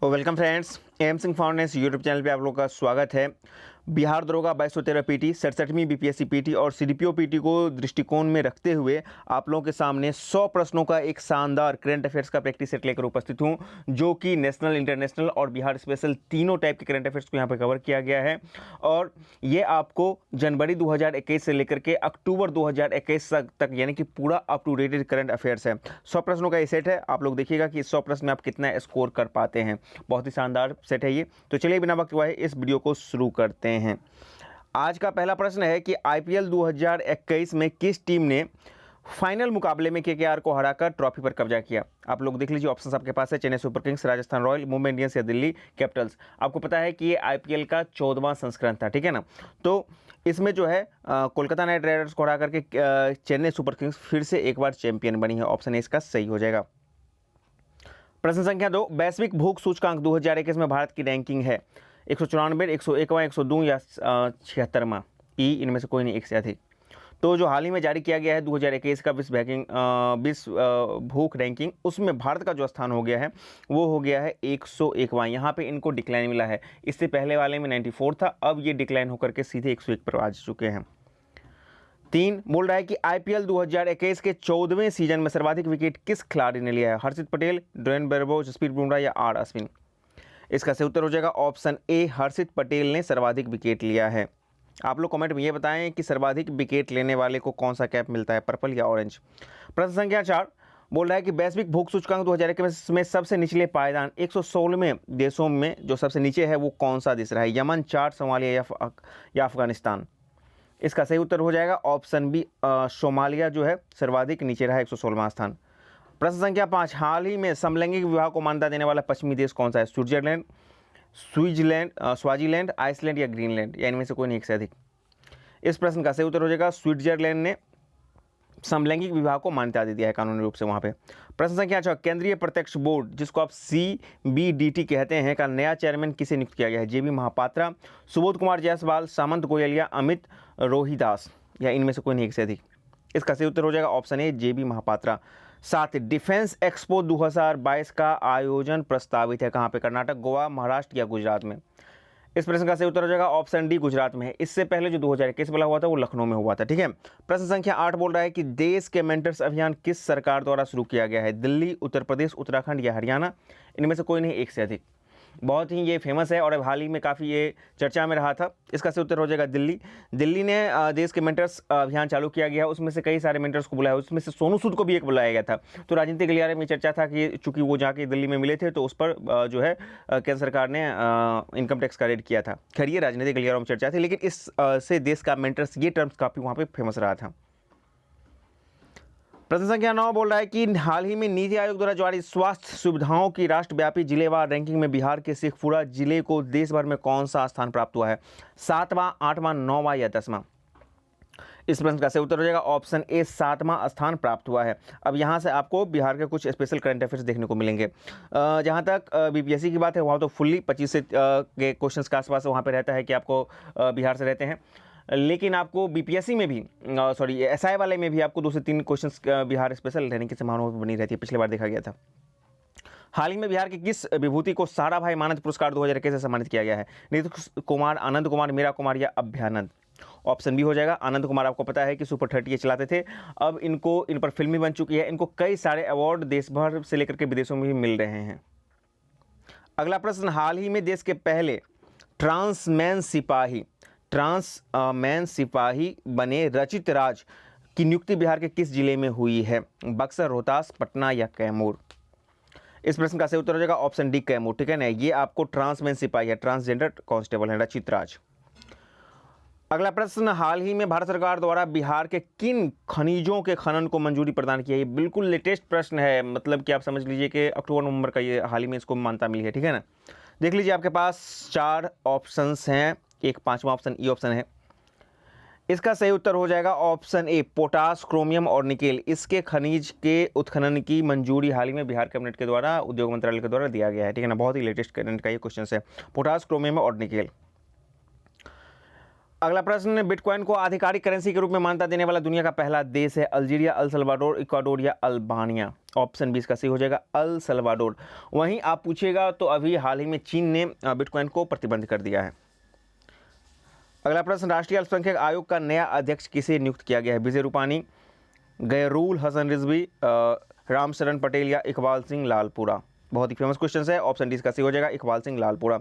Welcome friends, M Singh foundations YouTube channel पे आप लोगों का स्वागत है। बिहार दरोगा 2213 पीटी 67वीं बीपीएससी पीटी और सीडीपीओ पीटी को दृष्टिकोण में रखते हुए आप लोगों के सामने 100 प्रश्नों का एक शानदार करंट अफेयर्स का प्रैक्टिस सेट लेकर उपस्थित हूं, जो कि नेशनल, इंटरनेशनल और बिहार स्पेशल तीनों टाइप के करंट अफेयर्स को यहां पर कवर किया गया है। और ये आपको जनवरी 2021 से लेकर के अक्टूबर 2021 तक यानी कि पूरा up to dated current affairs है। 100 प्रश्नों का ये सेट है। आप लोग देखिएगा कि 100 प्रश्न में आप कितना स्कोर कर पाते हैं। बहुत ही शानदार सेट है ये। तो चलिए बिना वक्त गवाए इस वीडियो को शुरू करते हैं। आज का पहला प्रश्न है कि आईपीएल 2021 में किस टीम ने फाइनल मुकाबले में केकेआर को हराकर ट्रॉफी पर कब्जा किया। आप लोग देख लीजिए, ऑप्शंस आपके पास है। Chennai super Kings, Rajasthan royal, Mumbai Indians या दिल्ली कैपिटल्स। आपको पता है कि ये आईपीएल का 14वां संस्करण था, ठीक है ना। तो इसमें जो है कोलकाता नाइट राइडर्स को हरा करके चेन्नई सुपर किंग्स फिर से एक बार चैंपियन बनी है। ऑप्शन ए इसका सही हो जाएगा। प्रश्न संख्या 2, वैश्विक भूख सूचकांक 2021 में भारत की रैंकिंग है 194, 101वां, 102 या 76वां। ई इनमें से कोई नहीं, एक से अधिक। तो जो हाल ही में जारी किया गया है 2021 का विश्व भूख रैंकिंग, उसमें भारत का जो स्थान हो गया है वो हो गया है 101वां। यहाँ पे इनको डिक्लाइन मिला है। इससे पहले वाले में 94 था, अब ये डिक्लाइन होकर के सीधे 101 पर आ चुके हैं। 3 बोल रहा है कि आईपीएल 2021 के 14वें सीजन में सर्वाधिक विकेट किस खिलाड़ी ने लिया है। हर्षित पटेल, ड्वेन ब्रेवो, जसप्रीत बुमराह या आर अश्विन। इसका सही उत्तर हो जाएगा ऑप्शन ए, हर्षित पटेल ने सर्वाधिक विकेट लिया है। आप लोग कमेंट में ये बताएं कि सर्वाधिक विकेट लेने वाले को कौन सा कैप मिलता है, पर्पल या ऑरेंज। प्रश्न संख्या 4 बोल रहा है कि वैश्विक भूख सूचकांक 2021 में सबसे निचले पायदान 116वें देशों में जो सबसे नीचे है वो कौन सा देश रहा है। यमन, चाड, सोमालिया या अफगानिस्तान। इसका सही उत्तर हो जाएगा ऑप्शन बी, सोमालिया जो है सर्वाधिक नीचे रहा, 116वां स्थान। प्रश्न संख्या 5, हाल ही में समलैंगिक विवाह को मान्यता देने वाला पश्चिमी देश कौन सा है। स्विट्जरलैंड, स्वाजीलैंड, आइसलैंड या ग्रीनलैंड, या इनमें से कोई नहीं, एक से अधिक। इस प्रश्न का सही उत्तर हो जाएगा स्विट्जरलैंड ने समलैंगिक विवाह को मान्यता दे दिया है कानूनी रूप से वहां पे। प्रश्न संख्या 6, केंद्रीय प्रत्यक्ष बोर्ड जिसको आप CBDT कहते हैं का नया चेयरमैन किसे नियुक्त किया गया है। JB महापात्रा, सुबोध कुमार जायसवाल, सामंत गोयल या अमित रोहिदास, या इनमें से कोई नहीं, एक से अधिक। इसका सही उत्तर हो जाएगा option A, JB Mahapatra. 7, defence expo 2022 का आयोजन प्रस्तावित है कहाँ पे। कर्नाटक, गोवा, महाराष्ट्र या गुजरात में। इस प्रश्न का सही उत्तर हो जाएगा ऑप्शन डी, गुजरात में है। इससे पहले जो 2021 वाला हुआ था वो लखनऊ में हुआ था, ठीक है। प्रश्न संख्या 8 बोल रहा है कि देश के मेंटर्स अभियान किस सरकार द्वारा शुरू किया गया है। दिल्ली, उत्तर प्रदेश, उत्तराखंड या हरियाणा, इनमें से कोई नहीं, एक से अधिक। बहुत ही ये फेमस है और अब हाल ही में काफ़ी ये चर्चा में रहा था। इसका सही उत्तर हो जाएगा दिल्ली। दिल्ली ने देश के मेंटर्स अभियान चालू किया गया, उसमें से कई सारे मेंटर्स को बुलाया, उसमें से सोनू सूद को भी एक बुलाया गया था। तो राजनीतिक गलियारे में चर्चा था कि चूंकि वो जाके दिल्ली में मिले थे तो उस पर जो है केंद्र सरकार ने इनकम टैक्स का रेड किया था। खैर ये राजनीतिक गलियारों में चर्चा थी, लेकिन इस से देश का मेंटर्स, ये टर्म्स काफ़ी वहाँ पर फेमस रहा था। प्रश्न संख्या 9 बोल रहा है कि हाल ही में नीति आयोग द्वारा जारी स्वास्थ्य सुविधाओं की राष्ट्रव्यापी जिलेवार रैंकिंग में बिहार के शेखपुरा जिले को देश भर में कौन सा स्थान प्राप्त हुआ है। 7वां, 8वां, 9वां या 10वां। इस प्रश्न का सही उत्तर हो जाएगा ऑप्शन ए, 7वां स्थान प्राप्त हुआ है। अब यहाँ से आपको बिहार के कुछ स्पेशल करंट अफेयर्स देखने को मिलेंगे। जहाँ तक बीपीएससी की बात है वहाँ तो फुल्ली 25 से के क्वेश्चन के आसपास वहाँ पर रहता है कि आपको बिहार से रहते हैं, लेकिन आपको बीपीएससी में भी एसआई वाले में भी आपको 2 से 3 क्वेश्चंस बिहार स्पेशल रहने की संभावना बनी रहती है। पिछले बार देखा गया था। हाल ही में बिहार के किस विभूति को सारा भाई मानद पुरस्कार 2021 से सम्मानित किया गया है। नीतीश कुमार, आनंद कुमार, मीरा कुमार या अभ्यानंद। ऑप्शन बी हो जाएगा आनंद कुमार। आपको पता है कि सुपर 30 ये चलाते थे, अब इन पर फिल्म भी बन चुकी है। इनको कई सारे अवार्ड देश भर से लेकर के विदेशों में भी मिल रहे हैं। अगला प्रश्न, हाल ही में देश के पहले ट्रांसमैन सिपाही बने रचित राज की नियुक्ति बिहार के किस जिले में हुई है। बक्सर, रोहतास, पटना या कैमूर। इस प्रश्न का सही उत्तर हो जाएगा ऑप्शन डी, कैमूर, ठीक है ना। ये आपको ट्रांसमैन सिपाही है, ट्रांसजेंडर कांस्टेबल है, रचित राज। अगला प्रश्न, हाल ही में भारत सरकार द्वारा बिहार के किन खनिजों के खनन को मंजूरी प्रदान की है। ये बिल्कुल लेटेस्ट प्रश्न है, मतलब कि आप समझ लीजिए कि अक्टूबर नवंबर का ये हाल ही में इसको मान्यता मिली है, ठीक है ना। देख लीजिए आपके पास 4 ऑप्शंस हैं, एक 5वां ऑप्शन ई ऑप्शन है। इसका सही उत्तर हो जाएगा ऑप्शन ए, पोटास, क्रोमियम और निकेल। इसके खनिज के उत्खनन की मंजूरी हाल ही में बिहार कैबिनेट के द्वारा, उद्योग मंत्रालय के द्वारा दिया गया है, ठीक है ना। बहुत ही लेटेस्ट करंट का ये क्वेश्चन है, पोटास, क्रोमियम और निकेल। अगला प्रश्न, बिटकॉइन को आधिकारिक करेंसी के रूप में मान्यता देने वाला दुनिया का पहला देश है अल्जीरिया, अल सल्वाडोर, इक्वाडोर या अल्बानिया? ऑप्शन बी इसका सही हो जाएगा, अल सल्वाडोर। वहीं आप पूछेगा तो अभी हाल ही में चीन ने बिटकॉइन को प्रतिबंध कर दिया है। अगला प्रश्न, राष्ट्रीय अल्पसंख्यक आयोग का नया अध्यक्ष किसे नियुक्त किया गया है? विजय रूपानी, गैरूल हसन रिजवी, रामशरण पटेल या इकबाल सिंह लालपुरा? बहुत ही फेमस क्वेश्चन है, ऑप्शन डी इसका सही हो जाएगा, इकबाल सिंह लालपुरा।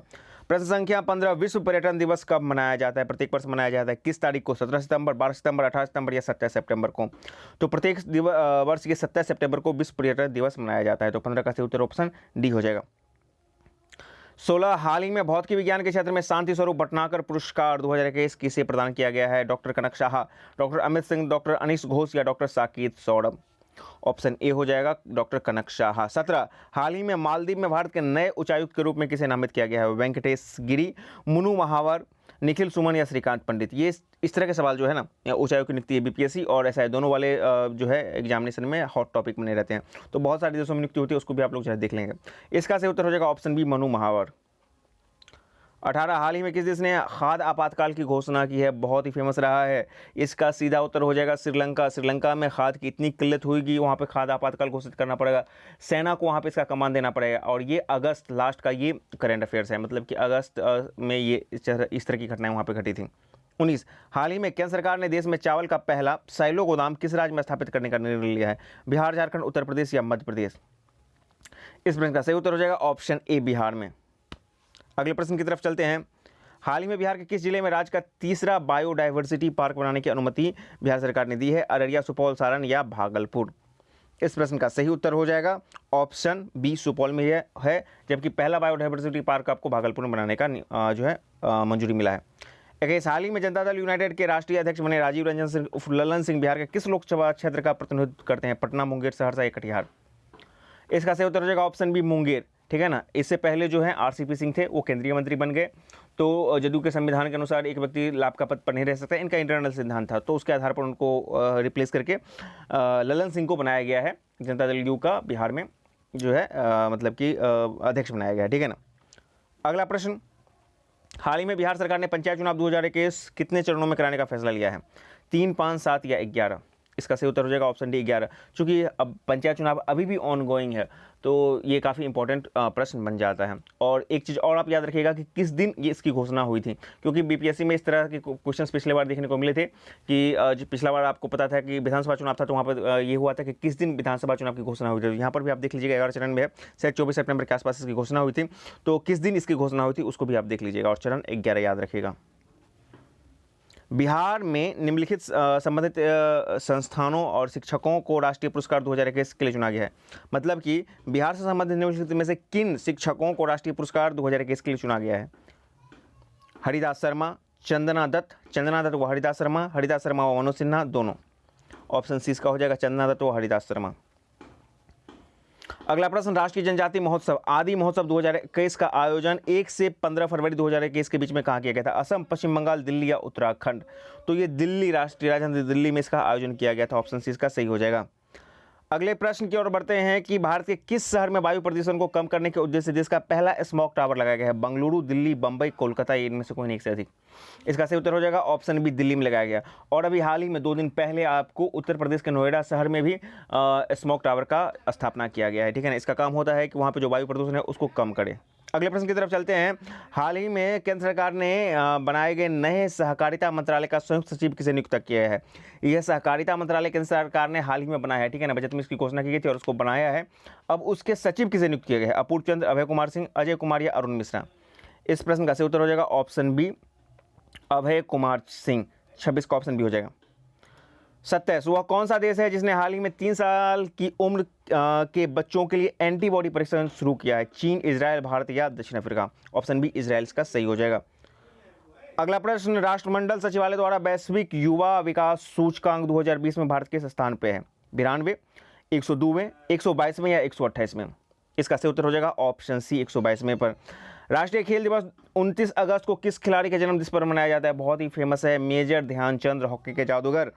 प्रश्न संख्या 15, विश्व पर्यटन दिवस कब मनाया जाता है? प्रत्येक वर्ष मनाया जाता है किस तारीख को? 17 सितंबर, 12 सितंबर, 18 सितंबर या 27 सितंबर को? तो प्रत्येक वर्ष के 27 सितंबर को विश्व पर्यटन दिवस मनाया जाता है। तो 15 का सही उत्तर ऑप्शन डी हो जाएगा। 16, हाल ही में भौतिकी विज्ञान के क्षेत्र में शांति स्वरूप भटनागर पुरस्कार 2021 किसे प्रदान किया गया है? डॉक्टर कनक साहा, डॉक्टर अमित सिंह, डॉक्टर अनीश घोष या doctor Saket Saurabh? Option A हो जाएगा, डॉक्टर कनक साहा। 17, हाल ही में मालदीव में भारत के नए उच्चायुक्त के रूप में किसे नामित किया गया है? वेंकटेश गिरी, मुनु महावर, निखिल सुमन या श्रीकांत पंडित? ये इस तरह के सवाल जो है ना उच्चायोग की नियुक्ति बीपीएससी और एसआई दोनों वाले जो है एग्जामिनेशन में हॉट टॉपिक बने रहते हैं। तो बहुत सारे देशों में नियुक्ति होती है, उसको भी आप लोग जो है देख लेंगे। इसका सही उत्तर हो जाएगा ऑप्शन बी, मनु महावर। 18, हाल ही में किस देश ने खाद्य आपातकाल की घोषणा की है? बहुत ही फेमस रहा है, इसका सीधा उत्तर हो जाएगा श्रीलंका। श्रीलंका में खाद्य की इतनी किल्लत हुई कि वहाँ पे खाद्य आपातकाल घोषित करना पड़ेगा, सेना को वहाँ पे इसका कमान देना पड़ेगा। और ये अगस्त लास्ट का ये करंट अफेयर्स है, मतलब कि अगस्त में ये इस तरह की घटनाएं वहाँ पर घटी थी। 19, हाल ही में केंद्र सरकार ने देश में चावल का पहला साइलो गोदाम किस राज्य में स्थापित करने का निर्णय लिया है? बिहार, झारखंड, उत्तर प्रदेश या मध्य प्रदेश? इस प्रश्न का सही उत्तर हो जाएगा ऑप्शन ए, बिहार में। अगले प्रश्न की तरफ चलते हैं। हाल ही में बिहार के किस जिले में राज्य का तीसरा बायोडायवर्सिटी पार्क बनाने की अनुमति बिहार सरकार ने दी है? अररिया, सुपौल, सारण या भागलपुर? इस प्रश्न का सही उत्तर हो जाएगा ऑप्शन बी, सुपौल में है, जबकि पहला बायोडायवर्सिटी पार्क आपको भागलपुर में बनाने का जो है मंजूरी मिला है। 21, हाल ही में जनता दल यूनाइटेड के राष्ट्रीय अध्यक्ष बने राजीव रंजन सिंह उर्फ ललन सिंह बिहार के किस लोकसभा क्षेत्र का प्रतिनिधित्व करते हैं? पटना, मुंगेर, सहरसा या कटिहार? इसका सही उत्तर हो जाएगा ऑप्शन बी, मुंगेर। ठीक है ना। इससे पहले जो है आरसीपी सिंह थे, वो केंद्रीय मंत्री बन गए। तो जदयू के संविधान के अनुसार एक व्यक्ति लाभ का पद पर नहीं रह सकता, इनका इंटरनल सिद्धांत था, तो उसके आधार पर उनको रिप्लेस करके ललन सिंह को बनाया गया है, जनता दल यू का बिहार में जो है मतलब कि अध्यक्ष बनाया गया है। ठीक है ना। अगला प्रश्न, हाल ही में बिहार सरकार ने पंचायत चुनाव 2021 कितने चरणों में कराने का फैसला लिया है? 3, 5, 7 या 11? इसका सही उत्तर हो जाएगा ऑप्शन डी, 11। चूंकि अब पंचायत चुनाव अभी भी ऑन गोइंग है, तो ये काफ़ी इंपॉर्टेंट प्रश्न बन जाता है। और एक चीज़ और आप याद रखिएगा कि किस दिन ये इसकी घोषणा हुई थी, क्योंकि बीपीएससी में इस तरह के क्वेश्चंस पिछले बार देखने को मिले थे कि पिछला बार आपको पता था कि विधानसभा चुनाव था, तो वहाँ पर ये हुआ था कि किस दिन विधानसभा चुनाव की घोषणा हुई थी। यहाँ पर भी आप देख लीजिएगा 11 चरण में है, शायद 24 सितंबर के आसपास इसकी घोषणा हुई थी, तो किस दिन इसकी घोषणा हुई थी उसको भी आप देख लीजिएगा। और चरण 11 याद रखिएगा। बिहार में निम्नलिखित संबंधित संस्थानों और शिक्षकों को राष्ट्रीय पुरस्कार 2021 के लिए चुना गया है। मतलब कि बिहार से संबंधित निम्नलिखित में से किन शिक्षकों को राष्ट्रीय पुरस्कार 2021 के लिए चुना गया है? हरिदास शर्मा, चंदना दत्त व हरिदास शर्मा व मनोज सिन्हा, दोनों। ऑप्शन सी इसका हो जाएगा, चंदना दत्त व हरिदास शर्मा। अगला प्रश्न, राष्ट्रीय जनजाति महोत्सव आदि महोत्सव 2021 का आयोजन 1 से 15 फरवरी 2021 के बीच में कहाँ किया गया था? असम, पश्चिम बंगाल, दिल्ली या उत्तराखंड? तो ये दिल्ली, राष्ट्रीय राजधानी दिल्ली में इसका आयोजन किया गया था। ऑप्शन सी इसका सही हो जाएगा। अगले प्रश्न की ओर बढ़ते हैं कि भारत के किस शहर में वायु प्रदूषण को कम करने के उद्देश्य से देश का पहला स्मॉग टावर लगाया गया है? बंगलुरु, दिल्ली, बंबई, कोलकाता, इनमें से कोई नहीं एक से अधिक? इसका सही उत्तर हो जाएगा ऑप्शन बी, दिल्ली में लगाया गया। और अभी हाल ही में 2 दिन पहले आपको उत्तर प्रदेश के नोएडा शहर में भी स्मॉग टावर का स्थापना किया गया है। ठीक है ना। इसका काम होता है कि वहाँ पर जो वायु प्रदूषण है उसको कम करे। अगले प्रश्न की तरफ चलते हैं। हाल ही में केंद्र सरकार ने बनाए गए नए सहकारिता मंत्रालय का संयुक्त सचिव किसे नियुक्त किया है? यह सहकारिता मंत्रालय केंद्र सरकार ने हाल ही में बनाया है। ठीक है ना। बजट में इसकी घोषणा की गई थी और उसको बनाया है। अब उसके सचिव किसे नियुक्त किए गए हैं? अपूर्व चंद्र, अभय कुमार सिंह, अजय कुमार या अरुण मिश्रा? इस प्रश्न का सही उत्तर हो जाएगा ऑप्शन बी, अभय कुमार सिंह। 26 का ऑप्शन बी हो जाएगा। 27, वह कौन सा देश है जिसने हाल ही में 3 साल की उम्र के बच्चों के लिए एंटीबॉडी परीक्षण शुरू किया है? चीन, इजराइल, भारत या दक्षिण अफ्रीका? ऑप्शन बी, इजराइल का सही हो जाएगा। अगला प्रश्न, राष्ट्रमंडल सचिवालय द्वारा वैश्विक युवा विकास सूचकांक 2020 में भारत किस स्थान पे है? 92, 102वें, 122वें या 128वें? इसका सही उत्तर हो जाएगा ऑप्शन सी, 122वें पर। राष्ट्रीय खेल दिवस 29 अगस्त को किस खिलाड़ी के जन्मदिन पर मनाया जाता है? बहुत ही फेमस है, मेजर ध्यानचंद, हॉकी के जादूगर।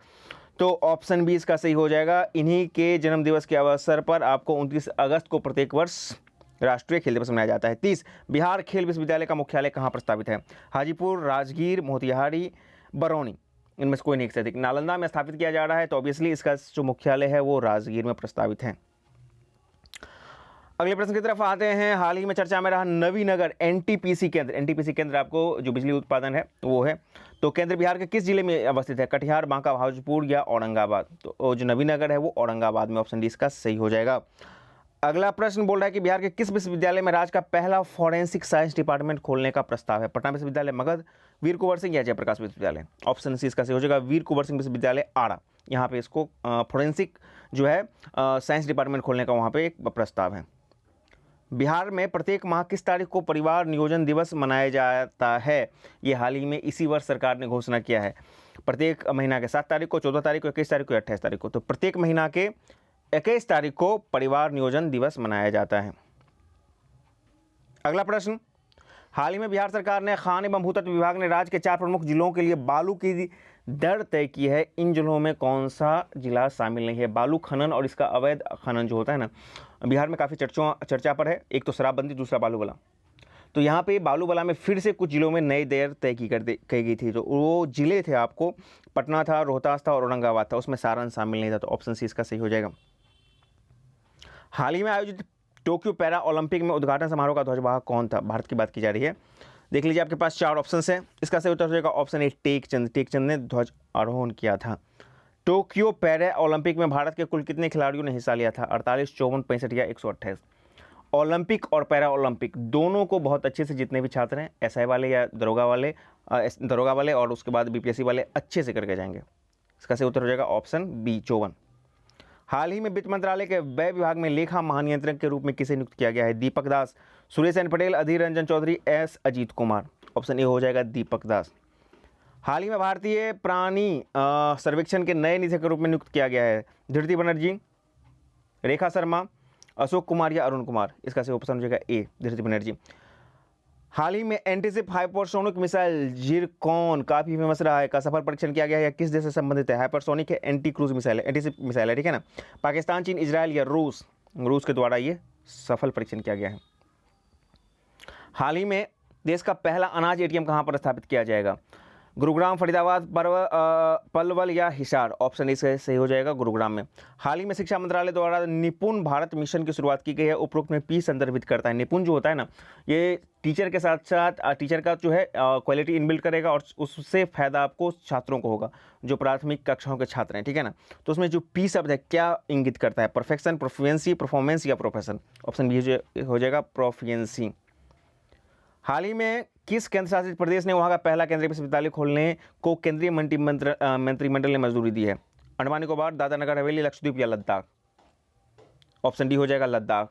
तो ऑप्शन बी इसका सही हो जाएगा। इन्हीं के जन्मदिवस के अवसर पर आपको 29 अगस्त को प्रत्येक वर्ष राष्ट्रीय खेल दिवस मनाया जाता है। 30, बिहार खेल विश्वविद्यालय का मुख्यालय कहाँ प्रस्तावित है? हाजीपुर, राजगीर, मोतिहारी, बरौनी, इनमें से कोई नहीं एक से अधिक। नालंदा में स्थापित किया जा रहा है तो ऑब्वियसली इसका जो मुख्यालय है वो राजगीर में प्रस्तावित है। अगले प्रश्न की तरफ आते हैं। हाल ही में चर्चा में रहा नवीनगर एनटीपीसी केंद्र। एनटीपीसी केंद्र आपको जो बिजली उत्पादन है वो है, तो केंद्र बिहार के किस जिले में अवस्थित है? कटिहार, बांका, भागलपुर या औरंगाबाद? तो जो नवीनगर है वो औरंगाबाद में, ऑप्शन डी इसका सही हो जाएगा। अगला प्रश्न बोल रहा है कि बिहार के किस विश्वविद्यालय में राज्य का पहला फॉरेंसिक साइंस डिपार्टमेंट खोलने का प्रस्ताव है? पटना विश्वविद्यालय, मगध, वीर कुंवर सिंह या जयप्रकाश विश्वविद्यालय? ऑप्शन सी इसका सही हो जाएगा, वीर कुंवर सिंह विश्वविद्यालय आरा। यहाँ पे इसको फॉरेंसिक जो है साइंस डिपार्टमेंट खोलने का वहाँ पे एक प्रस्ताव है। बिहार में प्रत्येक माह किस तारीख को परिवार नियोजन दिवस मनाया जाता है? ये हाल ही में इसी वर्ष सरकार ने घोषणा किया है। प्रत्येक महीना के 7 तारीख को, 14 तारीख को, 21 तारीख को, 28 तारीख को। तो प्रत्येक महीना के 21 तारीख को परिवार नियोजन दिवस मनाया जाता है। अगला प्रश्न, हाल ही में बिहार सरकार ने खान एवं भूतत्व विभाग ने राज्य के 4 प्रमुख जिलों के लिए बालू की दर तय की है। इन जिलों में कौन सा जिला शामिल नहीं है? बालू खनन और इसका अवैध खनन जो होता है ना, बिहार में काफ़ी चर्चा पर है। एक तो शराबबंदी, दूसरा बालूबला। तो यहाँ पे बालूबला में फिर से कुछ जिलों में नई दर तय की गई थी। तो वो जिले थे आपको पटना था, रोहतास था और औरंगाबाद था, उसमें सारण शामिल नहीं था। तो ऑप्शन सी इसका सही हो जाएगा। हाल ही में आयोजित टोक्यो पैरा ओलंपिक में उद्घाटन समारोह का ध्वजवाहक कौन था? भारत की बात की जा रही है। देख लीजिए, आपके पास 4 ऑप्शन हैं। इसका सही उत्तर हो जाएगा ऑप्शन ए, टेकचंद। टेकचंद ने ध्वज आरोहण किया था। टोक्यो पैरा ओलंपिक में भारत के कुल कितने खिलाड़ियों ने हिस्सा लिया था? 48, 54, 65 या 128? ओलंपिक और पैरा ओलंपिक दोनों को बहुत अच्छे से जितने भी छात्र हैं, एसआई वाले या दरोगा वाले और उसके बाद बीपीएससी वाले अच्छे से करके जाएंगे। इसका सही उत्तर हो जाएगा ऑप्शन बी, 54। हाल ही में वित्त मंत्रालय के व्यय विभाग में लेखा महानियंत्रक के रूप में किसे नियुक्त किया गया है? Deepak Das, Suresh N Patel, Adhir Ranjan Chowdhury, S Ajit Kumar? Option A हो जाएगा दीपक दास। हाल ही में भारतीय प्राणी सर्वेक्षण के नए निदेशक के रूप में नियुक्त किया गया है। धृति बनर्जी, रेखा शर्मा, अशोक कुमार या अरुण कुमार? इसका सही ऑप्शन हो जाएगा ए, धृति बनर्जी। हाल ही में एंटीशिप हाइपरसोनिक मिसाइल जिरकॉन काफ़ी फेमस रहा है, का सफल परीक्षण किया गया है या किस देश से संबंधित है? हाइपरसोनिक है, एंटी क्रूज मिसाइल है, एंटीशिप मिसाइल है, ठीक है ना। पाकिस्तान, चीन, इजराइल या रूस? रूस के द्वारा ये सफल परीक्षण किया गया है। हाल ही में देश का पहला अनाज एटीएम कहाँ पर स्थापित किया जाएगा? गुरुग्राम, फरीदाबाद, पलवल या हिसार? ऑप्शन ए सही हो जाएगा गुरुग्राम में। हाल ही में शिक्षा मंत्रालय द्वारा निपुण भारत मिशन की शुरुआत की गई है। उपरोक्त में पी संदर्भित करता है। निपुण जो होता है ना, ये टीचर के साथ साथ टीचर का जो है क्वालिटी इनबिल्ट करेगा और उससे फायदा आपको छात्रों को होगा जो प्राथमिक कक्षाओं के छात्र हैं, ठीक है ना। तो उसमें जो पी शब्द है क्या इंगित करता है? परफेक्शन, प्रोफिशिएंसी, परफॉर्मेंस या प्रोफेशन? ऑप्शन बी हो जाएगा प्रोफिशिएंसी। हाल ही में किस केंद्र शासित प्रदेश ने वहाँ का पहला केंद्रीय विश्वविद्यालय खोलने को केंद्रीय मंत्रिमंडल ने मंजूरी दी है? अंडमान निकोबार, दादरा नगर हवेली, लक्षद्वीप या लद्दाख? ऑप्शन डी हो जाएगा लद्दाख।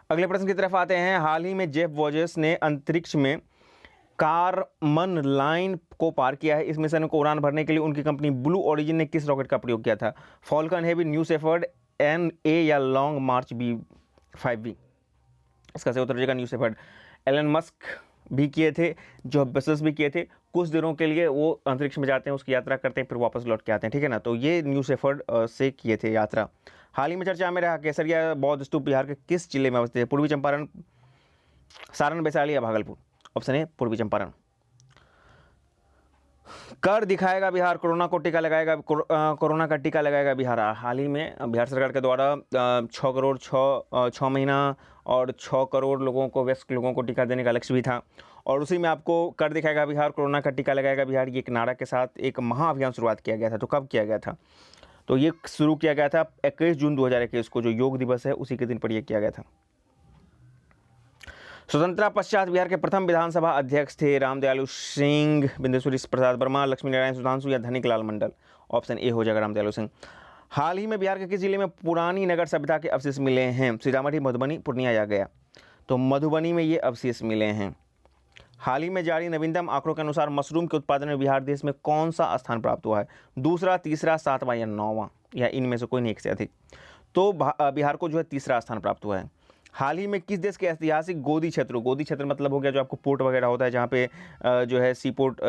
अगले प्रश्न की तरफ आते हैं। हाल ही में जेफ बेजोस ने अंतरिक्ष में कारमन लाइन को पार किया है। इस मिशन को उड़ान भरने के लिए उनकी कंपनी ब्लू ओरिजिन ने किस रॉकेट का प्रयोग किया था? Falcon heavy, new shepherd, NA या लॉन्ग मार्च B5B? इसका सही उत्तर हो जाएगा न्यू शेफर्ड। एलन मस्क भी किए थे, जो बेजोस भी किए थे। कुछ दिनों के लिए वो अंतरिक्ष में जाते हैं, उसकी यात्रा करते हैं, फिर वापस लौट के आते हैं, ठीक है ना। तो ये न्यू शेफर्ड से किए थे यात्रा। हाल ही में चर्चा में रहा केसरिया बौद्ध स्तूप बिहार के किस जिले में अवस्थित है? पूर्वी चंपारण, सारण, वैशाली या भागलपुर? ऑप्शन ए पूर्वी चंपारण। कर दिखाएगा बिहार, कोरोना को टीका लगाएगा, कोरोना का टीका लगाएगा बिहार। हाल ही में बिहार सरकार के द्वारा 6 करोड़ 6 महीना और 6 करोड़ लोगों को, वयस्क लोगों को टीका देने का लक्ष्य भी था। और उसी में आपको कर दिखाएगा बिहार, कोरोना का टीका लगाएगा बिहार, ये एक नारा के साथ एक महाअभियान शुरुआत किया गया था। तो कब किया गया था? तो ये शुरू किया गया था 21 जून 2021 को, जो योग दिवस है उसी के दिन पर यह किया गया था। स्वतंत्रता पश्चात बिहार के प्रथम विधानसभा अध्यक्ष थे रामदयालु सिंह, बिंदेश्वरी प्रसाद वर्मा, लक्ष्मी नारायण सुधांशु या धनिकलाल मंडल? ऑप्शन ए हो जाएगा रामदयालु सिंह। हाल ही में बिहार के किस जिले में पुरानी नगर सभ्यता के अवशेष मिले हैं? सीतामढ़ी, मधुबनी, पूर्णिया या गया? तो मधुबनी में ये अवशेष मिले हैं। हाल ही में जारी नवीनतम आंकड़ों के अनुसार मशरूम के उत्पादन में बिहार देश में कौन सा स्थान प्राप्त हुआ है? दूसरा, तीसरा, 7वां या 9वां, या इनमें से कोई नहीं एक से अधिक? तो बिहार को जो है तीसरा स्थान प्राप्त हुआ है। हाल ही में किस देश के ऐतिहासिक गोदी क्षेत्र मतलब हो गया जो आपको पोर्ट वगैरह होता है, जहाँ पे जो है सी पोर्ट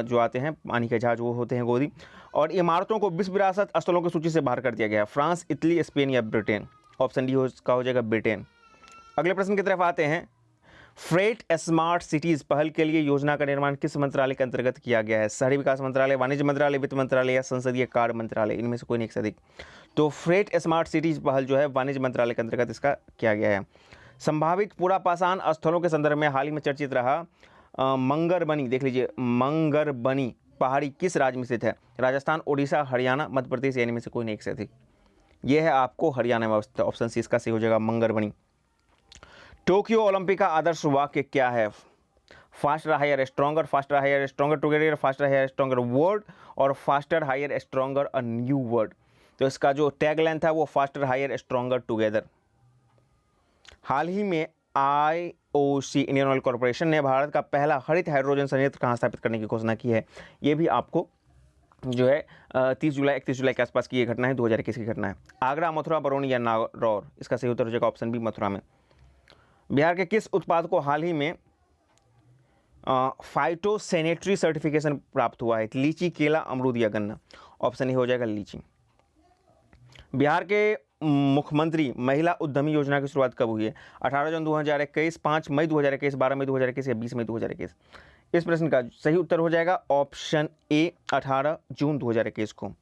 जो आते हैं पानी के जहाज, वो होते हैं गोदी। और इमारतों को विश्व विरासत स्थलों की सूची से बाहर कर दिया गया है। फ्रांस, इटली, स्पेन या ब्रिटेन? ऑप्शन डी का हो जाएगा ब्रिटेन। अगले प्रश्न की तरफ आते हैं। फ्रेट स्मार्ट सिटीज पहल के लिए योजना का निर्माण किस मंत्रालय के अंतर्गत किया गया है? शहरी विकास मंत्रालय, वाणिज्य मंत्रालय, वित्त मंत्रालय या संसदीय कार्य मंत्रालय, इनमें से कोई नहीं एक से अधिक। तो फ्रेट स्मार्ट सिटीज पहल जो है वाणिज्य मंत्रालय के अंतर्गत इसका किया गया है। संभावित पुरापाषाण स्थलों के संदर्भ में हाल ही में चर्चित रहा मंगरबनी, देख लीजिए मंगरबनी पहाड़ी किस राज्य में स्थित है? राजस्थान, ओडिशा, हरियाणा, मध्य प्रदेश या इनमें से कोई नहीं एक से अधिक। यह है आपको हरियाणा में अवस्थित, ऑप्शन सी इसका सही हो जाएगा मंगरबनी। टोक्यो ओलंपिक का आदर्श वाक्य क्या है? Faster higher stronger, faster higher stronger together, faster higher stronger word और faster higher stronger a new word. तो इसका जो टैग लाइन था वो फास्टर हायर स्ट्रॉन्गर टुगेदर। हाल ही में IOC इंडियन ऑयल कॉर्पोरेशन ने भारत का पहला हरित हाइड्रोजन संयंत्र कहाँ स्थापित करने की घोषणा की है? ये भी आपको जो है 30 जुलाई 31 जुलाई के आसपास की ये घटना है, 2021 की घटना है। आगरा, मथुरा, बरौनी या नागौर, इसका सही उत्तर हो जाएगा ऑप्शन बी मथुरा में। बिहार के किस उत्पाद को हाल ही में फाइटोसैनिटरी सर्टिफिकेशन प्राप्त हुआ है? लीची, केला, अमरूद या गन्ना, ऑप्शन ए हो जाएगा लीची। बिहार के मुख्यमंत्री महिला उद्यमी योजना की शुरुआत कब हुई है? 18 जून 2021, 5 मई 2021, 12 मई 2021 या 20 मई 2021। इस प्रश्न का सही उत्तर हो जाएगा ऑप्शन ए 18 जून 2021 को।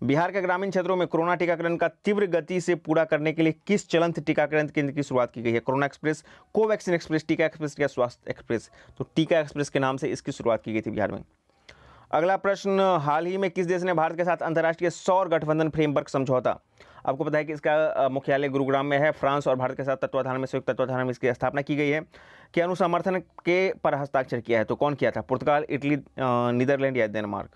बिहार के ग्रामीण क्षेत्रों में कोरोना टीकाकरण का तीव्र गति से पूरा करने के लिए किस चलंत टीकाकरण केंद्र की शुरुआत की गई है? कोरोना एक्सप्रेस, कोवैक्सीन एक्सप्रेस, टीका एक्सप्रेस या स्वास्थ्य एक्सप्रेस? तो टीका एक्सप्रेस के नाम से इसकी शुरुआत की गई थी बिहार में। अगला प्रश्न, हाल ही में किस देश ने भारत के साथ अंतर्राष्ट्रीय सौर गठबंधन फ्रेमवर्क समझौता, आपको पता है कि इसका मुख्यालय गुरुग्राम में है, फ्रांस और भारत के साथ तत्वाधान में, संयुक्त तत्वाधान में इसकी स्थापना की गई है, के अनुसमर्थन के पर हस्ताक्षर किया है? तो कौन किया था? पुर्तगाल, इटली, नीदरलैंड या डेनमार्क?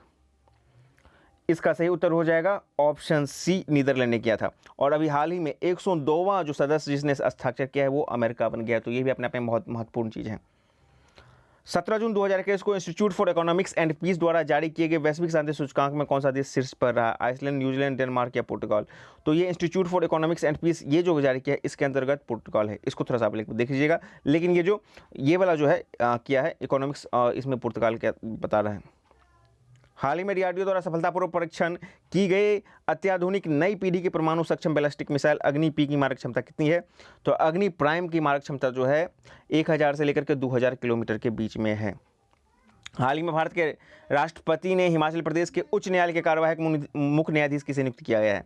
इसका सही उत्तर हो जाएगा ऑप्शन सी नीदरलैंड ने किया था। और अभी हाल ही में 102वां जो सदस्य जिसने हस्ताक्षर किया है वो अमेरिका बन गया, तो ये भी अपने आप में बहुत महत्वपूर्ण चीज़ है। 17 जून 2021 को Institute for Economics and Peace द्वारा जारी किए गए वैश्विक शांति सूचकांक में कौन सा देश शीर्ष पर रहा? आइसलैंड, न्यूजीलैंड, डेनमार्क या पुर्तगाल? तो ये Institute for Economics and Peace ये जो जारी किया है इसके अंतर्गत पुर्तगाल है। इसको थोड़ा सा आप देख लीजिएगा, लेकिन ये वाला जो है किया है इकोनॉमिक्स, इसमें पुर्तगाल क्या बता रहा है। हाल ही में DRDO द्वारा सफलतापूर्वक परीक्षण की गई अत्याधुनिक नई पीढ़ी की परमाणु सक्षम बैलिस्टिक मिसाइल अग्नि P की मारक क्षमता कितनी है? तो अग्नि प्राइम की मारक क्षमता जो है 1000 से लेकर के 2000 किलोमीटर के बीच में है। हाल ही में भारत के राष्ट्रपति ने हिमाचल प्रदेश के उच्च न्यायालय के कार्यवाहक मुख्य न्यायाधीश किसे नियुक्त किया गया है?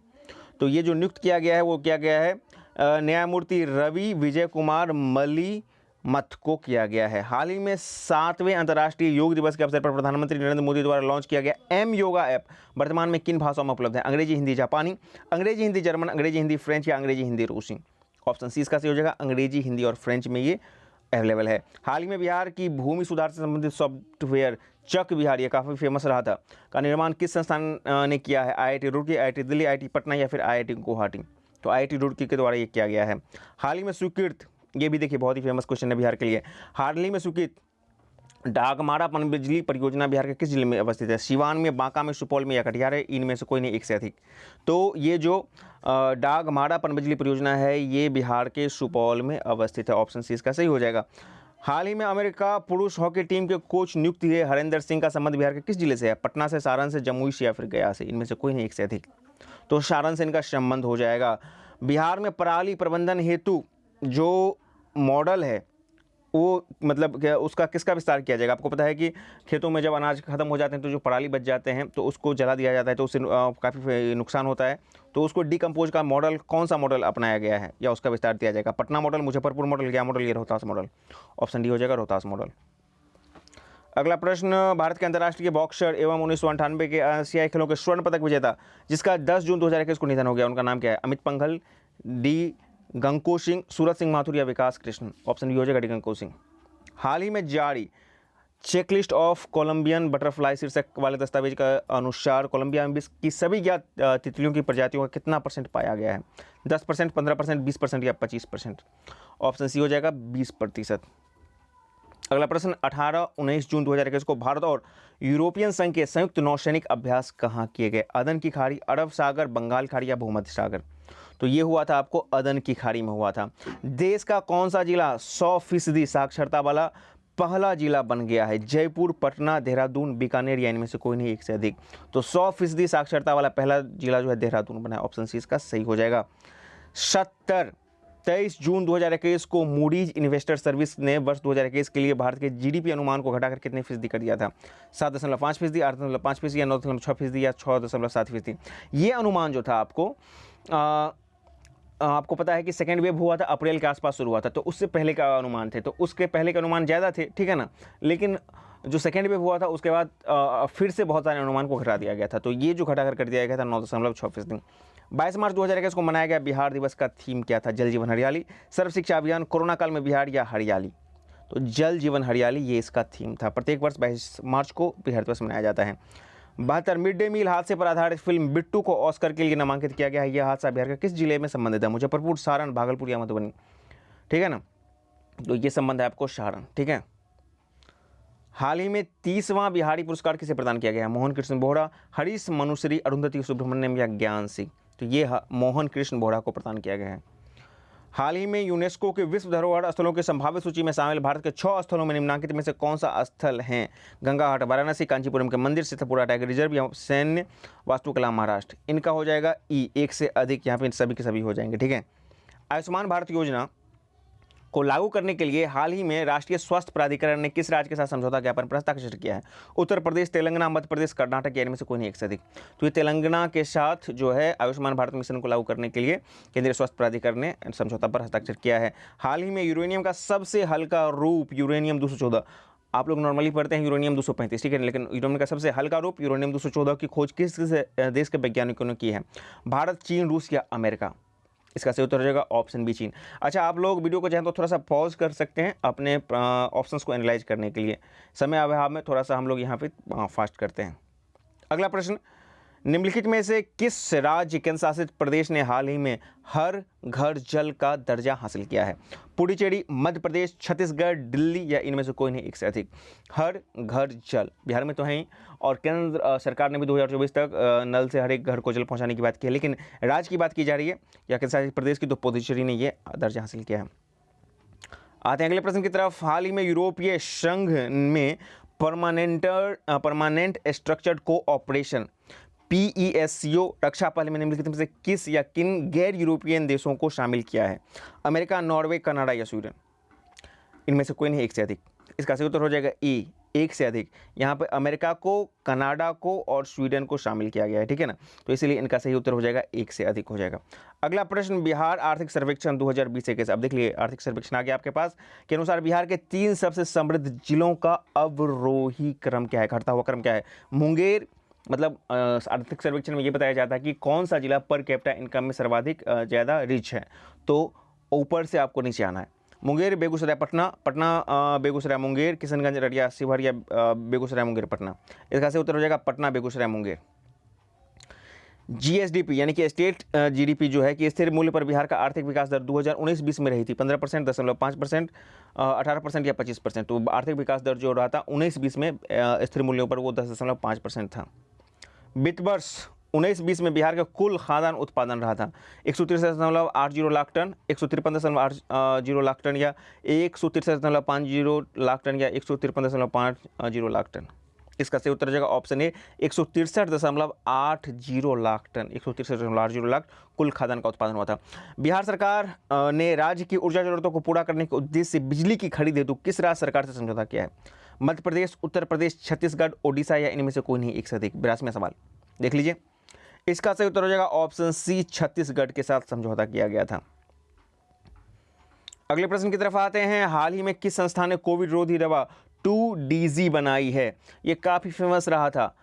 तो ये जो नियुक्त किया गया है वो किया गया है न्यायमूर्ति रवि विजय कुमार मलिमथ को किया गया है। हाल ही में 7वें अंतर्राष्ट्रीय योग दिवस के अवसर पर प्रधानमंत्री नरेंद्र मोदी द्वारा लॉन्च किया गया M योगा ऐप वर्तमान में किन भाषाओं में उपलब्ध है? अंग्रेजी, हिंदी, जापानी, अंग्रेजी, हिंदी, जर्मन, अंग्रेजी, हिंदी, फ्रेंच या अंग्रेजी, हिंदी, रूसी? ऑप्शन सी इसका सही हो जाएगा, अंग्रेजी, हिंदी और फ्रेंच में ये अवेलेबल है। हाल ही में बिहार की भूमि सुधार से संबंधित सॉफ्टवेयर चक बिहार, ये काफ़ी फेमस रहा था, का निर्माण किस संस्थान ने किया है? IIT Roorkee, IIT Delhi, IIT Patna या फिर IIT गुवाहाटी? तो IIT रुड़की के द्वारा ये किया गया है। हाल ही में स्वीकृत, ये भी देखिए बहुत ही फेमस क्वेश्चन है बिहार के लिए, हाल ही में स्वीकृत डागमारा पनबिजली परियोजना बिहार के किस जिले में अवस्थित है? सिवान में, बांका में, सुपौल में या कटिहार है? इनमें से कोई नहीं एक से अधिक। तो ये जो डागमारा पनबिजली परियोजना है ये बिहार के सुपौल में अवस्थित है, ऑप्शन सी इसका सही हो जाएगा। हाल ही में अमेरिका पुरुष हॉकी टीम के कोच नियुक्त हुए हरेंद्र सिंह का संबंध बिहार के किस जिले से है? पटना से, सारण से, जमुई से या फिर गया से? इनमें से कोई नहीं एक से अधिक। तो सारण से इनका संबंध हो जाएगा। बिहार में पराली प्रबंधन हेतु जो मॉडल है वो मतलब उसका किसका विस्तार किया जाएगा? आपको पता है कि खेतों में जब अनाज खत्म हो जाते हैं तो जो पराली बच जाते हैं तो उसको जला दिया जाता है, तो उससे काफ़ी नुकसान होता है, तो उसको डिकम्पोज का मॉडल, कौन सा मॉडल अपनाया गया है या उसका विस्तार दिया जाएगा? पटना मॉडल, मुजफ्फरपुर मॉडल, गया मॉडल या रोहतास मॉडल? ऑप्शन डी हो जाएगा रोहतास मॉडल। अगला प्रश्न, भारत के अंतर्राष्ट्रीय बॉक्सर एवं 1998 के एशियाई खेलों के स्वर्ण पदक विजेता जिसका 10 जून 2021 को निधन हो गया, उनका नाम क्या है? अमित पंघल, डी गंको सिंह, सूरज सिंह माथुर या विकास कृष्ण? ऑप्शन बी हो जाएगा डी गंको सिंह। हाल ही में जारी चेकलिस्ट ऑफ कोलंबियन बटरफ्लाई शीर्षक वाले दस्तावेज का अनुसार कोलंबिया में विश्व की सभी ज्ञात तितलियों की प्रजातियों का कितना % पाया गया है? 10%, 15%, 20% या 25%? ऑप्शन सी हो जाएगा 20%। अगला प्रश्न, 18-19 जून 2021 को भारत और यूरोपियन संघ के संयुक्त नौसैनिक अभ्यास कहाँ किए गए? अदन की खाड़ी, अरब सागर, बंगाल खाड़ी या भूमध्य सागर? तो ये हुआ था आपको अदन की खाड़ी में हुआ था। देश का कौन सा जिला 100% साक्षरता वाला पहला जिला बन गया है? जयपुर, पटना, देहरादून, बीकानेर या इनमें से कोई नहीं एक से अधिक? तो 100% साक्षरता वाला पहला जिला जो है देहरादून बना है, ऑप्शन सी इसका सही हो जाएगा। 70 23 जून 2021 को मूडीज इन्वेस्टर सर्विस ने वर्ष 2021 के लिए भारत के जीडीपी अनुमान को घटाकर कितने फीसदी कर दिया था? 7.5%, 8.5% या 9.6% या 6.7%? ये अनुमान जो था आपको पता है कि सेकेंड वेव हुआ था अप्रैल के आसपास शुरू हुआ था, तो उससे पहले का अनुमान थे, तो उसके पहले के अनुमान ज़्यादा थे, ठीक है ना। लेकिन जो सेकेंड वेव हुआ था उसके बाद फिर से बहुत सारे अनुमान को घटा दिया गया था, तो ये जो घटाकर कर दिया गया था 9.6%। 22 मार्च 2021 को मनाया गया बिहार दिवस का थीम क्या था? जल जीवन हरियाली, सर्व शिक्षा अभियान, कोरोना काल में बिहार या हरियाली? तो जल जीवन हरियाली ये इसका थीम था। प्रत्येक वर्ष 22 मार्च को बिहार दिवस मनाया जाता है। 72 मिड डे मील हादसे पर आधारित फिल्म बिट्टू को ऑस्कर के लिए नामांकित किया गया है। यह हादसा बिहार के किस जिले में संबंधित है? मुजफ्फरपुर, सारण, भागलपुर या मधुबनी? ठीक है ना, तो ये संबंध है आपको सारण, ठीक है। हाल ही में 30वां बिहारी पुरस्कार किसे प्रदान किया गया है? मोहन कृष्ण बोहरा, हरीश मनुश्री, अरुंधति सुब्रमण्यम या ज्ञान सिंह? तो ये मोहन कृष्ण बोहरा को प्रदान किया गया है। हाल ही में यूनेस्को के विश्व धरोहर स्थलों की संभावित सूची में शामिल भारत के 6 स्थलों में निम्नलिखित में से कौन सा स्थल है? गंगा घाट वाराणसी, कांचीपुरम के मंदिर, सीतापुरा टाइगर रिजर्व या सैन्य वास्तुकला महाराष्ट्र? इनका हो जाएगा ई, एक से अधिक, यहाँ पे सभी के सभी हो जाएंगे, ठीक है। आयुष्मान भारत योजना को लागू करने के लिए हाल ही में राष्ट्रीय स्वास्थ्य प्राधिकरण ने किस राज्य के साथ समझौता ज्ञापन पर हस्ताक्षर किया है? उत्तर प्रदेश, तेलंगाना, मध्य प्रदेश, कर्नाटक या इनमें से कोई नहीं एक से अधिक? तो ये तेलंगाना के साथ जो है आयुष्मान भारत मिशन को लागू करने के लिए केंद्रीय स्वास्थ्य प्राधिकरण ने समझौता पर हस्ताक्षर किया है। हाल ही में यूरेनियम का सबसे हल्का रूप यूरेनियम 214, आप लोग नॉर्मली पढ़ते हैं यूरेनियम 235, ठीक है, लेकिन यूरेनियम का सबसे हल्का रूप यूरेनियम 214 की खोज किस देश के वैज्ञानिकों ने की है? भारत, चीन, रूस या अमेरिका? इसका सही उत्तर हो जाएगा ऑप्शन बी, चीन। अच्छा, आप लोग वीडियो को चाहें तो थोड़ा सा पॉज कर सकते हैं अपने ऑप्शंस को एनालाइज करने के लिए। समय अभाव में थोड़ा सा हम लोग यहाँ पे फास्ट करते हैं। अगला प्रश्न, निम्नलिखित में से किस राज्य केंद्र शासित प्रदेश ने हाल ही में हर घर जल का दर्जा हासिल किया है? पुडुचेरी, मध्य प्रदेश, छत्तीसगढ़, दिल्ली या इनमें से कोई नहीं एक से अधिक? हर घर जल बिहार में तो है ही, और केंद्र सरकार ने भी 2024 तक नल से हर एक घर को जल पहुंचाने की बात की है, लेकिन राज्य की बात की जा रही है या केंद्र शासित प्रदेश की, तो पुडुचेरी ने ये दर्जा हासिल किया है। आते हैं अगले प्रश्न की तरफ। हाल ही में यूरोपीय संघ में परमानेंट स्ट्रक्चर्ड कोऑपरेशन PESCO रक्षा पहल में निम्नलिखित में से किस या किन गैर यूरोपियन देशों को शामिल किया है? अमेरिका, नॉर्वे, कनाडा या स्वीडन? इनमें से कोई नहीं एक से अधिक? इसका सही उत्तर हो जाएगा ई, एक से अधिक। यहाँ पे अमेरिका को, कनाडा को और स्वीडन को शामिल किया गया है, ठीक है ना, तो इसलिए इनका सही उत्तर हो जाएगा एक से अधिक हो जाएगा। अगला प्रश्न, बिहार आर्थिक सर्वेक्षण 2020 अब देख लिए आर्थिक सर्वेक्षण आ गया आपके पास के अनुसार बिहार के 3 सबसे समृद्ध जिलों का अवरोही क्रम क्या है, घटता हुआ क्रम क्या है? मुंगेर, मतलब आर्थिक सर्वेक्षण में ये बताया जाता है कि कौन सा जिला पर कैपिटा इनकम में सर्वाधिक ज़्यादा रिच है, तो ऊपर से आपको नीचे आना है। मुंगेर, बेगूसराय, पटना, बेगूसराय, मुंगेर, किशनगंज, अररिया, शिवहर या बेगूसराय, मुंगेर, पटना? इसका सही उत्तर हो जाएगा पटना, बेगूसराय, मुंगेर। GSDP यानी कि स्टेट GDP जो है कि स्थिर मूल्य पर बिहार का आर्थिक विकास दर 2019-20 में रही थी 15%, 10.5%, 18% या 25%। तो आर्थिक विकास दर जो रहा था 19-20 में स्थिर मूल्यों पर वो 10.5% था। वित्त वर्ष 19-20 में बिहार का कुल खाद्यान्न उत्पादन रहा था 163.80 लाख टन, 153.80 लाख टन या 163.50 लाख टन या 153.50 लाख टन? इसका सही उत्तर हो जाएगा option A, 163.80 lakh ton, 163.80 lakh कुल खाद्यान्न का उत्पादन हुआ था। बिहार सरकार ने राज्य की ऊर्जा जरूरतों को पूरा करने के उद्देश्य से बिजली की खरीद हेतु किस राज्य सरकार से समझौता किया है? मध्य प्रदेश, उत्तर प्रदेश, छत्तीसगढ़, ओडिशा या इनमें से कोई नहीं एक से अधिक? 82वां सवाल देख लीजिए। इसका सही उत्तर हो जाएगा ऑप्शन सी, छत्तीसगढ़ के साथ समझौता किया गया था। अगले प्रश्न की तरफ आते हैं। हाल ही में किस संस्था ने कोविड रोधी दवा 2DG बनाई है? ये काफ़ी फेमस रहा था।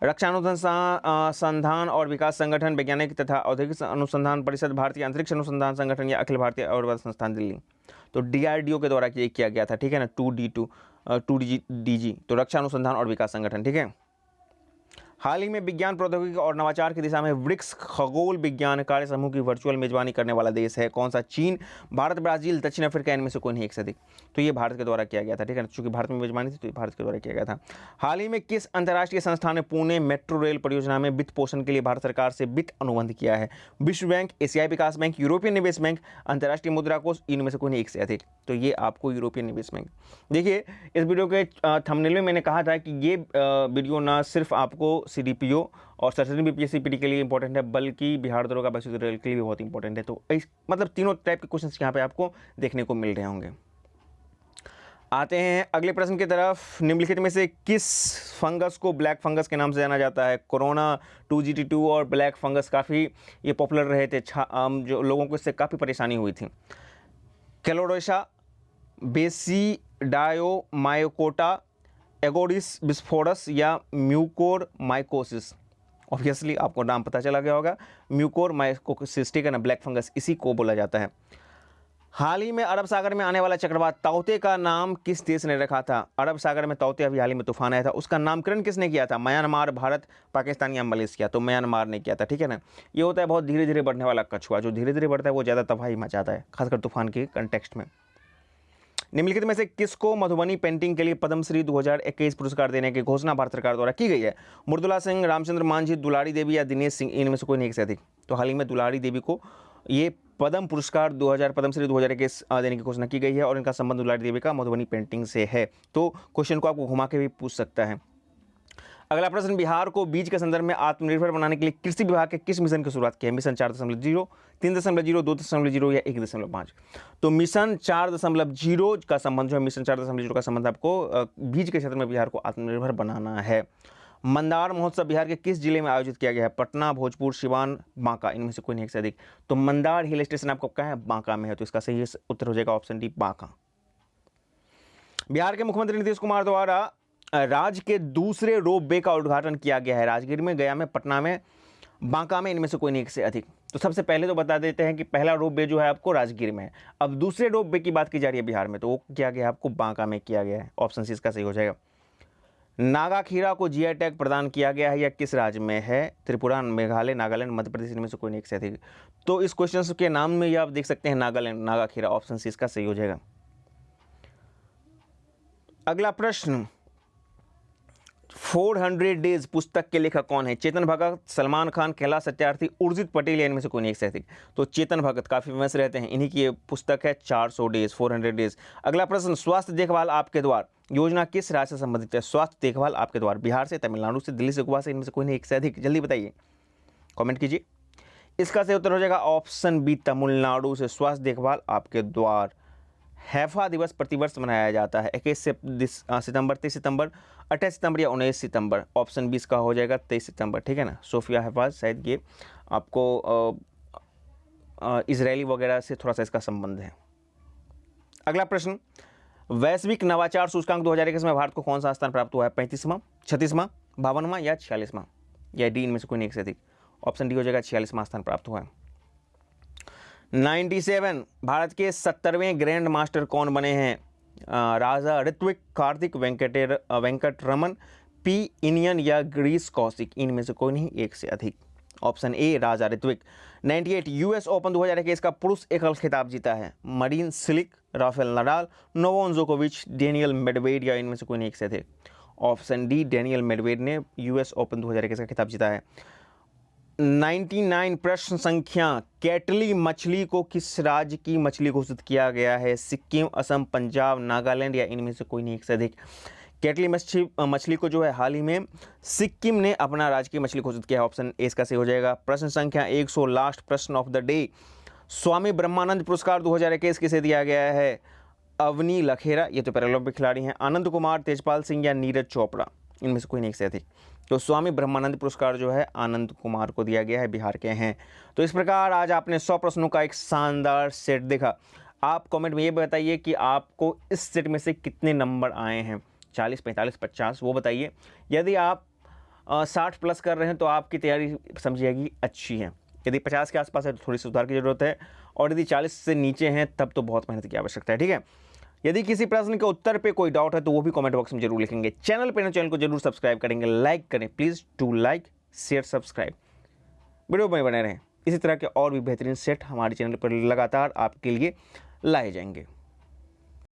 रक्षा अनुसंधान और विकास संगठन, वैज्ञानिक तथा औद्योगिक अनुसंधान परिषद, भारतीय अंतरिक्ष अनुसंधान संगठन या अखिल भारतीय आयुर्वेद संस्थान दिल्ली? तो DRDO के द्वारा ये किया गया था, ठीक है ना, 2DG, तो रक्षा अनुसंधान और विकास संगठन, ठीक है। हाल ही में विज्ञान प्रौद्योगिकी और नवाचार की दिशा में ब्रिक्स खगोल विज्ञान कार्य समूह की वर्चुअल मेजबानी करने वाला देश है कौन सा? चीन, भारत, ब्राजील, दक्षिण अफ्रीका, इनमें से कोई नहीं एक से अधिक? तो ये भारत के द्वारा किया गया था, ठीक है, चूंकि भारत में मेजबानी थी तो ये भारत के द्वारा किया गया था। हाल ही में किस अंतर्राष्ट्रीय संस्था ने पुणे मेट्रो रेल परियोजना में वित्त पोषण के लिए भारत सरकार से वित्त अनुबंध किया है? विश्व बैंक, एशियाई विकास बैंक, यूरोपियन निवेश बैंक, अंतर्राष्ट्रीय मुद्रा कोष, इनमें से कोई नहीं एक से अधिक? तो ये आपको यूरोपियन निवेश बैंक। देखिए, इस वीडियो के थंबनेल में मैंने कहा था कि ये वीडियो ना सिर्फ आपको CDPO और सर्टेन BPSC PT के लिए इंपॉर्टेंट है, बल्कि बिहार दरोगा बैच के लिए भी बहुत इंपॉर्टेंट है। तो मतलब तीनों टाइप के क्वेश्चन यहाँ पे आपको देखने को मिल रहे होंगे। आते हैं अगले प्रश्न की तरफ। निम्नलिखित में से किस फंगस को ब्लैक फंगस के नाम से जाना जाता है? कोरोना, 2GT2 और ब्लैक फंगस काफ़ी ये पॉपुलर रहे थे, जो लोगों को इससे काफ़ी परेशानी हुई थी। कैलोडोसा, बेसिडायोमायोकोटा, एगोडिस बिस्फोरस या म्यूकोरमाइकोसिस। ऑब्वियसली आपको नाम पता चला गया होगा, म्यूकोरमाइकोसिस, ठीक है ना, ब्लैक फंगस इसी को बोला जाता है। हाल ही में अरब सागर में आने वाला चक्रवात ताउते का नाम किस देश ने रखा था? अरब सागर में ताउते अभी हाल ही में तूफान आया था, उसका नामकरण किसने किया था? म्यांमार, भारत, पाकिस्तान या मलेशिया? तो म्यांमार ने किया था, ठीक है ना। ये होता है बहुत धीरे धीरे बढ़ने वाला कछुआ, जो धीरे धीरे बढ़ता है वो ज़्यादा तबाही मचाता है, खासकर तूफान के कंटेक्स्ट में। निम्नलिखित में से किसको मधुबनी पेंटिंग के लिए पद्मश्री 2021 पुरस्कार देने की घोषणा भारत सरकार द्वारा की गई है? मृदुला सिंह, रामचंद्र मांझी, दुलारी देवी या दिनेश सिंह? इनमें से कोई नहीं से अधिक। तो हाल ही में दुलारी देवी को ये पद्म पुरस्कार पद्मश्री 2021 देने की घोषणा की गई है और इनका संबंध दुलारी देवी का मधुबनी पेंटिंग से है। तो क्वेश्चन को आपको घुमा के भी पूछ सकता है। अगला प्रश्न, बिहार को बीज के संदर्भ में आत्मनिर्भर बनाने के लिए कृषि विभाग के किस मिशन की शुरुआत की है? मिशन 4.0, 3.0, 2.0 या 1.5? तो मिशन 4.0 का संबंध जो है, मिशन 4.0 का संबंध आपको बीज के क्षेत्र में बिहार को आत्मनिर्भर बनाना है। मंदार महोत्सव बिहार के किस जिले में आयोजित किया गया है? पटना, भोजपुर, सिवान, बांका? इनमें से कोई नहीं से अधिक। तो मंदार हिल स्टेशन आपको कहाँ है? बांका में है। तो इसका सही उत्तर हो जाएगा ऑप्शन डी, बांका। बिहार के मुख्यमंत्री नीतीश कुमार द्वारा राज्य के दूसरे रोप वे का उद्घाटन किया गया है। राजगीर में, गया में, पटना में, बांका में? इनमें से कोई नहीं से अधिक। तो सबसे पहले तो बता देते हैं कि पहला रोप वे जो है आपको राजगीर में है। अब दूसरे रोप वे की बात की जा रही है बिहार में, तो वो किया गया आपको बांका में किया गया है। ऑप्शन सी इसका सही हो जाएगा। नागा खीरा को GI टैग प्रदान किया गया है या किस राज्य में है? त्रिपुरा, मेघालय, नागालैंड, मध्य प्रदेश? इनमें से कोई नहीं से अधिक। तो इस क्वेश्चन के नाम में ये आप देख सकते हैं नागालैंड, नागा खीरा। ऑप्शन सी इसका सही हो जाएगा। अगला प्रश्न, 400 डेज पुस्तक के लेखक कौन है? चेतन भगत, सलमान खान, कैलाश सत्यार्थी, उर्जित पटेल या इनमें से कोई नहीं से अधिक। तो चेतन भगत काफी फेमस रहते हैं, इन्हीं की ये पुस्तक है 400 डेज, 400 डेज। अगला प्रश्न, स्वास्थ्य देखभाल आपके द्वार योजना किस राज्य से संबंधित है? स्वास्थ्य देखभाल आपके द्वार बिहार से, तमिलनाडु से, दिल्ली से, गोवा से? इनमें से कोई नहीं से अधिक। जल्दी बताइए, कमेंट कीजिए। इसका सही उत्तर हो जाएगा ऑप्शन बी, तमिलनाडु से स्वास्थ्य देखभाल आपके द्वार। हैफा दिवस प्रतिवर्ष मनाया जाता है 21 सितंबर, 23 सितंबर, 28 सितंबर या 19 सितंबर? ऑप्शन 20 का हो जाएगा 23 सितंबर, ठीक है ना। सोफिया हैफा, शायद ये आपको इजरायली वगैरह से थोड़ा सा इसका संबंध है। अगला प्रश्न, वैश्विक नवाचार सूचकांक 2021 में भारत को कौन सा स्थान प्राप्त हुआ है? 35वां, 36वां, 52वां या 46वां? या डी, इनमें से कोई नहीं से अधिक। ऑप्शन डी हो जाएगा 46वां स्थान प्राप्त हुआ है। 97 भारत के 70वें ग्रैंड मास्टर कौन बने हैं? राजा ऋत्विक, कार्तिक, वेंकट रमन, पी इनियन या ग्रीस कौशिक? इनमें से कोई नहीं, एक से अधिक। Option A, Raja Rithvik. 98 US open 2021 का पुरुष एकल खिताब जीता है। Marin Cilic, Rafael Nadal, Novak जोकोविच, डेनियल मेडवेड या इनमें से कोई नहीं, एक से अधिक। ऑप्शन डी, डेनियल मेडवेड ने US ओपन 2021 का खिताब जीता है। 99 प्रश्न संख्या, कैटली मछली को किस राज्य की मछली घोषित किया गया है? सिक्किम, असम, पंजाब, नागालैंड या इनमें से कोई नहीं, एक से अधिक। कैटली मछली को जो है हाल ही में सिक्किम ने अपना राज्य की मछली घोषित किया है। ऑप्शन ए इसका सही हो जाएगा। प्रश्न संख्या 100, लास्ट प्रश्न ऑफ द डे, स्वामी ब्रह्मानंद पुरस्कार 2021 किसे दिया गया है? अवनी लखेरा, ये तो पैरालंपिक खिलाड़ी हैं, आनंद कुमार, तेजपाल सिंह या नीरज चोपड़ा? इनमें से कोई नहीं, एक से अधिक। तो स्वामी ब्रह्मानंद पुरस्कार जो है आनंद कुमार को दिया गया है, बिहार के हैं। तो इस प्रकार आज आपने 100 प्रश्नों का एक शानदार सेट देखा। आप कमेंट में ये बताइए कि आपको इस सेट में से कितने नंबर आए हैं, 40, 45, 50, वो बताइए। यदि आप 60 प्लस कर रहे हैं तो आपकी तैयारी समझिएगी अच्छी है। यदि 50 के आसपास है तो थोड़ी सुधार की जरूरत है, और यदि 40 से नीचे हैं तब तो बहुत मेहनत की आवश्यकता है, ठीक है। यदि किसी प्रश्न के उत्तर पे कोई डाउट है तो वो भी कमेंट बॉक्स में जरूर लिखेंगे। चैनल को जरूर सब्सक्राइब करेंगे, लाइक करें please, to like, share, subscribe. Video में बने रहें, इसी तरह के और भी बेहतरीन सेट हमारे चैनल पर लगातार आपके लिए लाए जाएंगे।